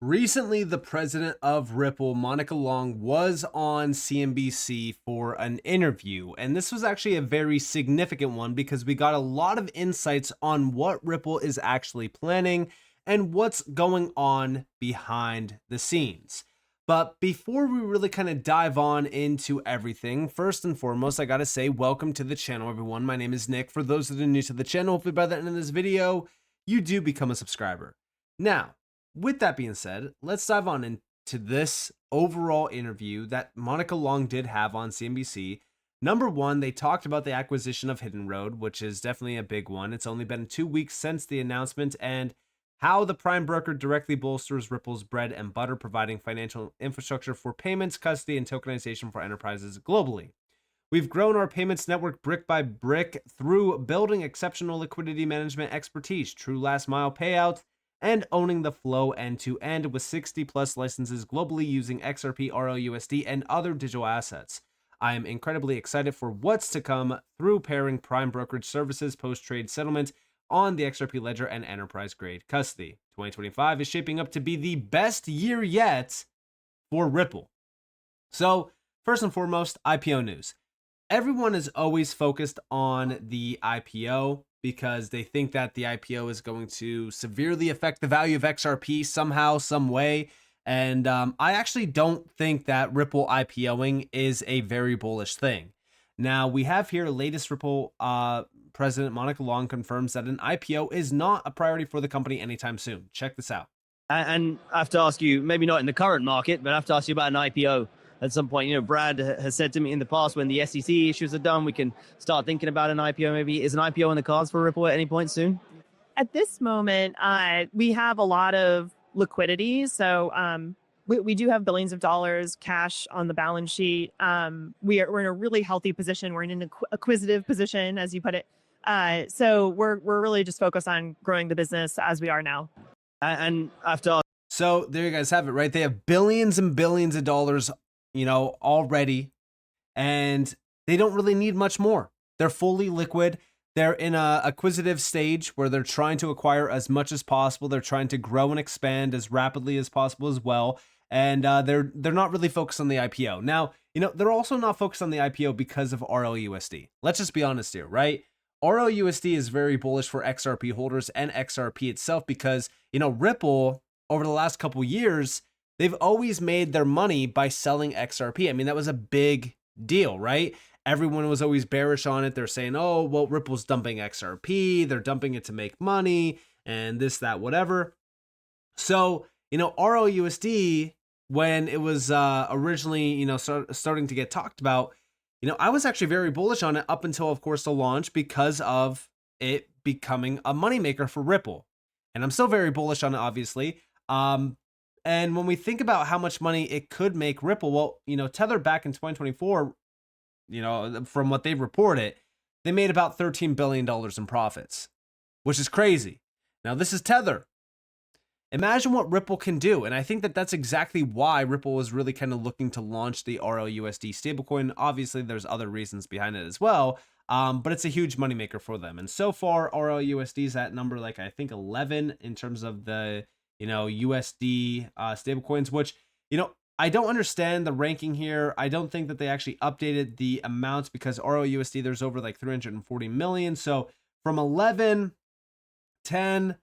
Recently, the president of Ripple, Monica Long, was on CNBC for an interview. And this was actually a very significant one because we got a lot of insights on what Ripple is actually planning and what's going on behind the scenes. But before we really kind of dive on into everything, first and foremost, I got to say welcome to the channel, everyone. My name is Nick. For those that are new to the channel, hopefully by the end of this video, you do become a subscriber. Now, with that being said, let's dive on into this overall interview that Monica Long did have on CNBC. Number one, they talked about the acquisition of Hidden Road, which is definitely a big one. It's only been 2 weeks since the announcement, and how the prime broker directly bolsters Ripple's bread and butter, providing financial infrastructure for payments, custody, and tokenization for enterprises globally. We've grown our payments network brick by brick through building exceptional liquidity management expertise, true last mile payouts, and owning the flow end to end with 60 plus licenses globally using XRP, RLUSD, and other digital assets. I am incredibly excited for what's to come through pairing prime brokerage services, post-trade settlement on the XRP ledger, and enterprise grade custody. 2025 is shaping up to be the best year yet for Ripple. So, first and foremost, IPO news. Everyone is always focused on the IPO because they think that the IPO is going to severely affect the value of XRP somehow, some way. And I actually don't think that Ripple IPOing is a very bullish thing. Now, we have here latest Ripple president Monica Long confirms that an IPO is not a priority for the company anytime soon. Check this out. And I have to ask you, maybe not in the current market, but I have to ask you about an IPO at some point. You know, Brad has said to me in the past, when the SEC issues are done, we can start thinking about an IPO. Maybe is an IPO in the cards for Ripple at any point soon? At this moment, we have a lot of liquidity. So we do have billions of dollars cash on the balance sheet. We're in a really healthy position. We're in an acquisitive position, as you put it. So we're really just focused on growing the business as we are now. And after, so there you guys have it, right? They have billions and billions of dollars, already, and they don't really need much more. They're fully liquid. They're in a acquisitive stage where they're trying to acquire as much as possible. They're trying to grow and expand as rapidly as possible as well. And they're not really focused on the IPO. Now, they're also not focused on the IPO because of RLUSD. Let's just be honest here, right? RLUSD is very bullish for XRP holders and XRP itself because, Ripple over the last couple years, they've always made their money by selling XRP. I mean, that was a big deal, right? Everyone was always bearish on it. They're saying, oh, well, Ripple's dumping XRP. They're dumping it to make money and this, that, whatever. So, RLUSD, when it was originally, starting to get talked about, I was actually very bullish on it up until, of course, the launch because of it becoming a moneymaker for Ripple. And I'm still very bullish on it, obviously. And when we think about how much money it could make Ripple, well, Tether back in 2024, from what they've reported, they made about $13 billion in profits, which is crazy. Now, this is Tether. Imagine what Ripple can do. And I think that that's exactly why Ripple was really kind of looking to launch the RLUSD stablecoin. Obviously, there's other reasons behind it as well, but it's a huge moneymaker for them. And so far, RLUSD is at number, I think 11 in terms of the, USD stablecoins, which, I don't understand the ranking here. I don't think that they actually updated the amounts because RLUSD, there's over 340 million. So from 11, 10,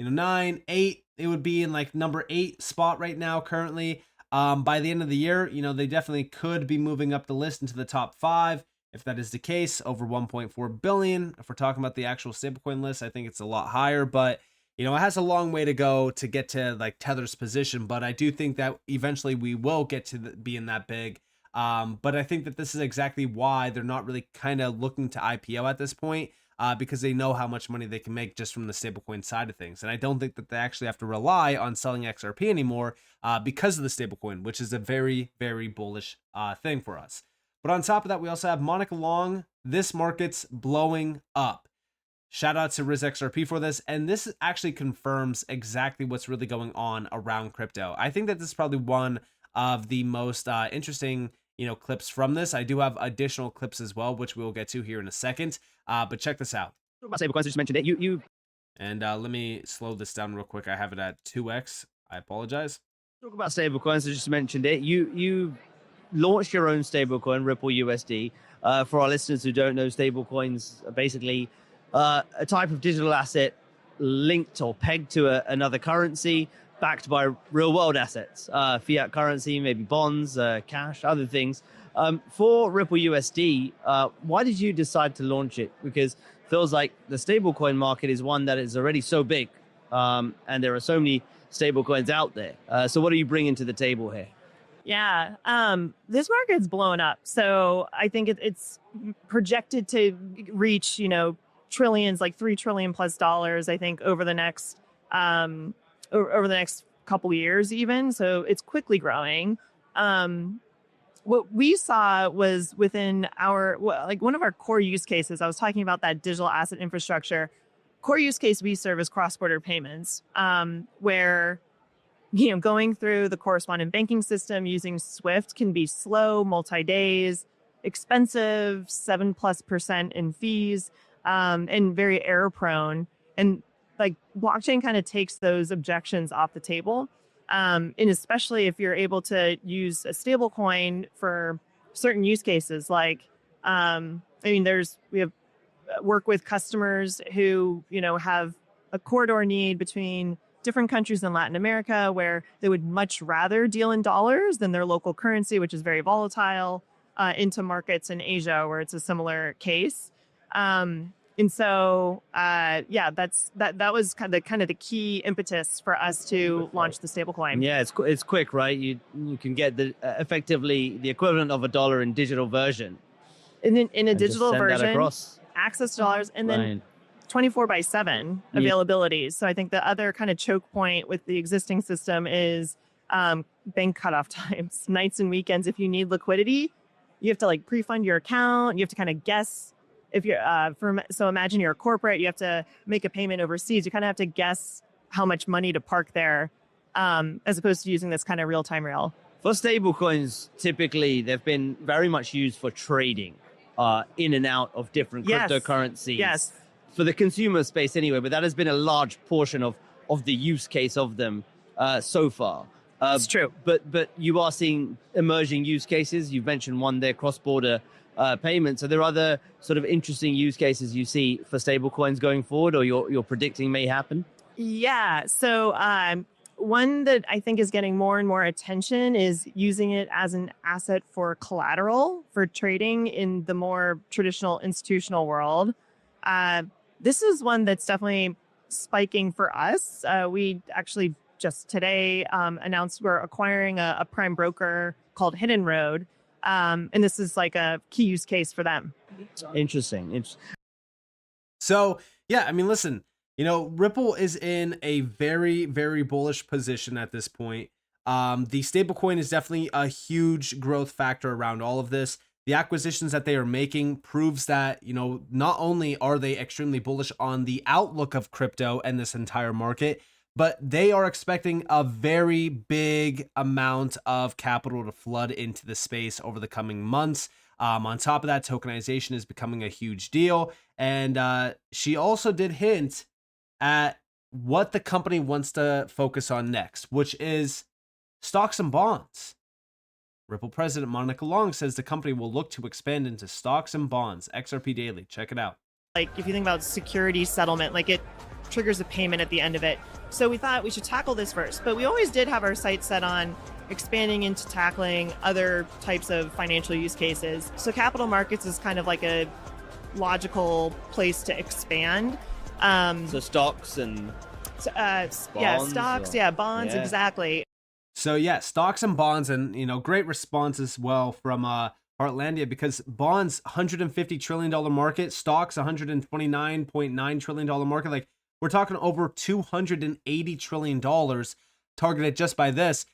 9, 8, it would be in number 8 spot right now currently. By the end of the year, they definitely could be moving up the list into the top 5. If that is the case, over 1.4 billion. If we're talking about the actual stablecoin list, I think it's a lot higher, but it has a long way to go to get to Tether's position, but I do think that eventually we will get to being that big. But I think that this is exactly why they're not really kind of looking to IPO at this point, because they know how much money they can make just from the stablecoin side of things. And I don't think that they actually have to rely on selling XRP anymore because of the stablecoin, which is a very, very bullish thing for us. But on top of that, we also have Monica Long. This market's blowing up. Shout out to RizXRP for this. And this actually confirms exactly what's really going on around crypto. I think that this is probably one of the most interesting, clips from this. I do have additional clips as well, which we will get to here in a second. But check this out. Stablecoins, I just mentioned it. And let me slow this down real quick. I have it at 2x. I apologize. Talk about stablecoins. I just mentioned it. You launched your own stablecoin, Ripple USD. For our listeners who don't know, stablecoins are basically a type of digital asset linked or pegged to another currency, backed by real world assets, fiat currency, maybe bonds, cash, other things. For Ripple USD, why did you decide to launch it? Because it feels like the stablecoin market is one that is already so big, and there are so many stablecoins out there. So what are you bringing to the table here? Yeah, this market's blown up. So I think it's projected to reach, trillions, like $3 trillion plus dollars, I think, over the next couple years even. So it's quickly growing. What we saw was within one of our core use cases. I was talking about that digital asset infrastructure. Core use case we serve is cross-border payments, where going through the correspondent banking system using Swift can be slow, multi-days, expensive, 7+% in fees, and very error prone. And like blockchain kind of takes those objections off the table. And especially if you're able to use a stable coin for certain use cases, like, we have work with customers who, have a corridor need between different countries in Latin America where they would much rather deal in dollars than their local currency, which is very volatile, into markets in Asia where it's a similar case. And so, that was kind of the key impetus for us to launch the stablecoin. Yeah, it's quick, right? You can get effectively the equivalent of $1 in digital version. And then in a digital version, across. Access to dollars, and then 24/7 availabilities. So I think the other kind of choke point with the existing system is bank cutoff times, nights and weekends. If you need liquidity, you have to like pre-fund your account. You have to kind of guess if you're so imagine you're a corporate, you have to make a payment overseas. You kind of have to guess how much money to park there, as opposed to using this kind of real-time rail. For stablecoins, typically they've been very much used for trading in and out of different cryptocurrencies. Yes. For the consumer space anyway, but that has been a large portion of the use case of them so far. It's true. But you are seeing emerging use cases. You've mentioned one there, cross-border payments. Are there other sort of interesting use cases you see for stablecoins going forward, or you're predicting may happen? Yeah. So one that I think is getting more and more attention is using it as an asset for collateral for trading in the more traditional institutional world. This is one that's definitely spiking for us. We actually just today announced we're acquiring a prime broker called Hidden Road. And this is like a key use case for them. Interesting. So, yeah, I mean, listen, Ripple is in a very, very bullish position at this point. The stablecoin is definitely a huge growth factor around all of this. The acquisitions that they are making proves that, not only are they extremely bullish on the outlook of crypto and this entire market, but they are expecting a very big amount of capital to flood into the space over the coming months. On top of that, tokenization is becoming a huge deal. And she also did hint at what the company wants to focus on next, which is stocks and bonds. Ripple president Monica Long says the company will look to expand into stocks and bonds. XRP Daily, check it out. Like if you think about security settlement, like it triggers a payment at the end of it. So we thought we should tackle this first, but we always did have our sights set on expanding into tackling other types of financial use cases. So capital markets is kind of like a logical place to expand. So stocks and bonds, bonds, Yeah. Exactly. So yeah, stocks and bonds, and great response as well from Heartlandia, because bonds $150 trillion market, stocks $129.9 trillion market. Like we're talking over $280 trillion targeted just by this.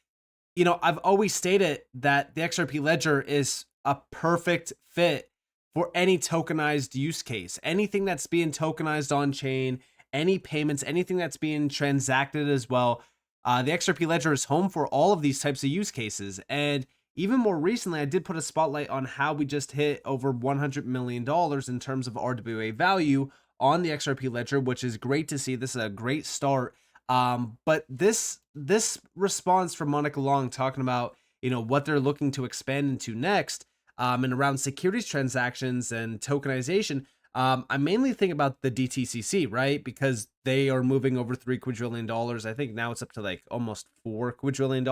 I've always stated that the XRP ledger is a perfect fit for any tokenized use case. Anything that's being tokenized on chain, any payments, anything that's being transacted as well. The XRP ledger is home for all of these types of use cases. And even more recently, I did put a spotlight on how we just hit over $100 million in terms of RWA value on the XRP ledger, which is great to see. This is a great start But this response from Monica Long talking about, you know, what they're looking to expand into next, and around securities transactions and tokenization. I mainly think about the DTCC, right? Because they are moving over $3 quadrillion. I think now it's up to like almost $4 quadrillion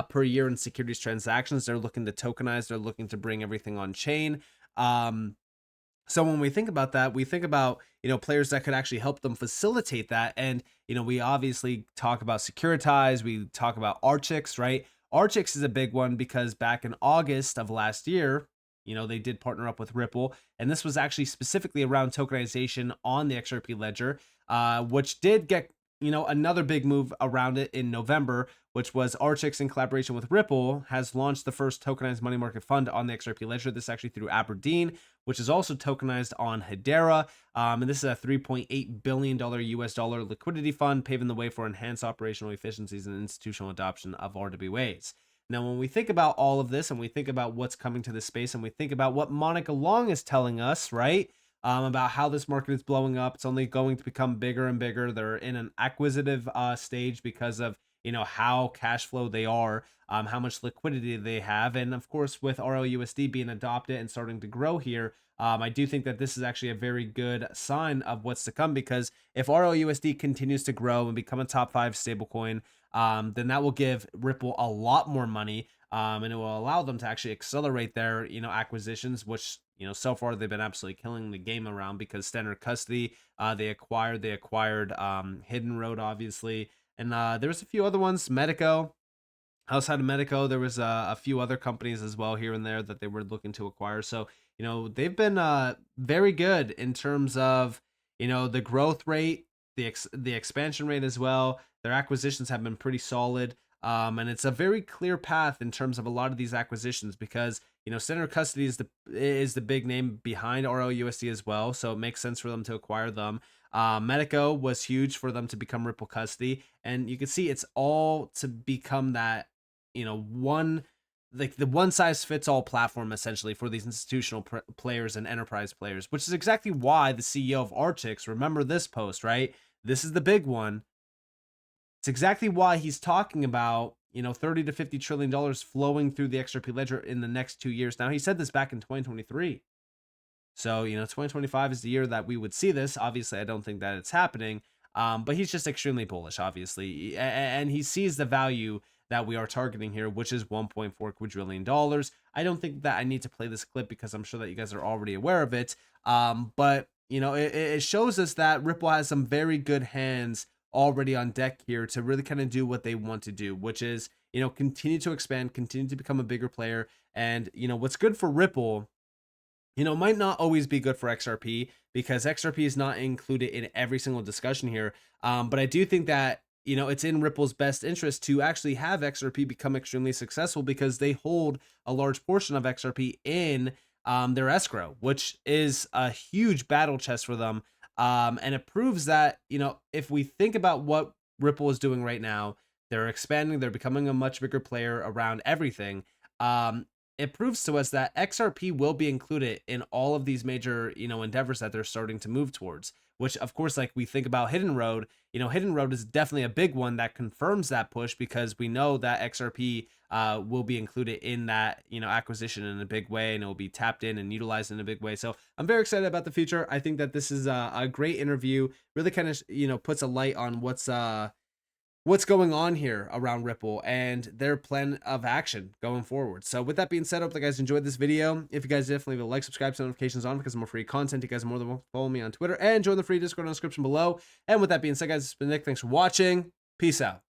per year in securities transactions. They're looking to tokenize. They're looking to bring everything on chain. So when we think about that, we think about, you know, players that could actually help them facilitate that. And, you know, we obviously talk about Securitize, we talk about Archix, right? Archix is a big one because back in August of last year, you know, they did partner up with Ripple, and this was actually specifically around tokenization on the XRP ledger, which did get, you know, another big move around it in November, which was Archix in collaboration with Ripple has launched the first tokenized money market fund on the XRP ledger. This actually through Aberdeen, which is also tokenized on Hedera. And this is a $3.8 billion US dollar liquidity fund, paving the way for enhanced operational efficiencies and institutional adoption of RWAs. Now, when we think about all of this and we think about what's coming to this space and we think about what Monica Long is telling us, right? About how this market is blowing up. It's only going to become bigger and bigger. They're in an acquisitive stage because of, you know, how cash flow they are, how much liquidity they have. And of course, with RLUSD being adopted and starting to grow here, I do think that this is actually a very good sign of what's to come, because if RLUSD continues to grow and become a top 5 stablecoin, then that will give Ripple a lot more money, and it will allow them to actually accelerate their, you know, acquisitions, which, you know, so far they've been absolutely killing the game around, because standard custody, they acquired Hidden Road, obviously, and there was a few other ones, Medico. Outside of Medico, there was a few other companies as well here and there that they were looking to acquire. So, you know, they've been very good in terms of, you know, the growth rate, the expansion rate as well. Their acquisitions have been pretty solid. And it's a very clear path in terms of a lot of these acquisitions, because, you know, standard custody is the big name behind RLUSD as well, so it makes sense for them to acquire them. Medico was huge for them to become Ripple custody, and you can see it's all to become that, you know, the one size fits all platform essentially for these institutional players and enterprise players, which is exactly why the CEO of Archix, remember this post, right? This is the big one. It's exactly why he's talking about, you know, $30 to $50 trillion flowing through the XRP ledger in the next 2 years. Now, he said this back in 2023. So, you know, 2025 is the year that we would see this. Obviously, I don't think that it's happening, but he's just extremely bullish, obviously. And he sees the value that we are targeting here, which is $1.4 quadrillion. I don't think that I need to play this clip because I'm sure that you guys are already aware of it. But, you know, it shows us that Ripple has some very good hands already on deck here to really kind of do what they want to do, which is, you know, continue to expand, continue to become a bigger player. And, you know, what's good for Ripple, you know, might not always be good for XRP, because XRP is not included in every single discussion here. But I do think that, you know, it's in Ripple's best interest to actually have XRP become extremely successful, because they hold a large portion of XRP in their escrow, which is a huge battle chest for them. And it proves that, you know, if we think about what Ripple is doing right now, they're expanding, they're becoming a much bigger player around everything. It proves to us that XRP will be included in all of these major, you know, endeavors that they're starting to move towards, which of course, like we think about Hidden Road, you know, Hidden Road is definitely a big one that confirms that push, because we know that XRP will be included in that, you know, acquisition in a big way, and it will be tapped in and utilized in a big way. So I'm very excited about the future. I think that this is a great interview, really kind of, you know, puts a light on what's going on here around Ripple and their plan of action going forward. So with that being said, I hope you guys enjoyed this video. If you guys definitely will like, subscribe, turn notifications on, because more free content. You guys are more than welcome to follow me on Twitter and join the free Discord in the description below. And with that being said, guys, it's been Nick. Thanks for watching. Peace out.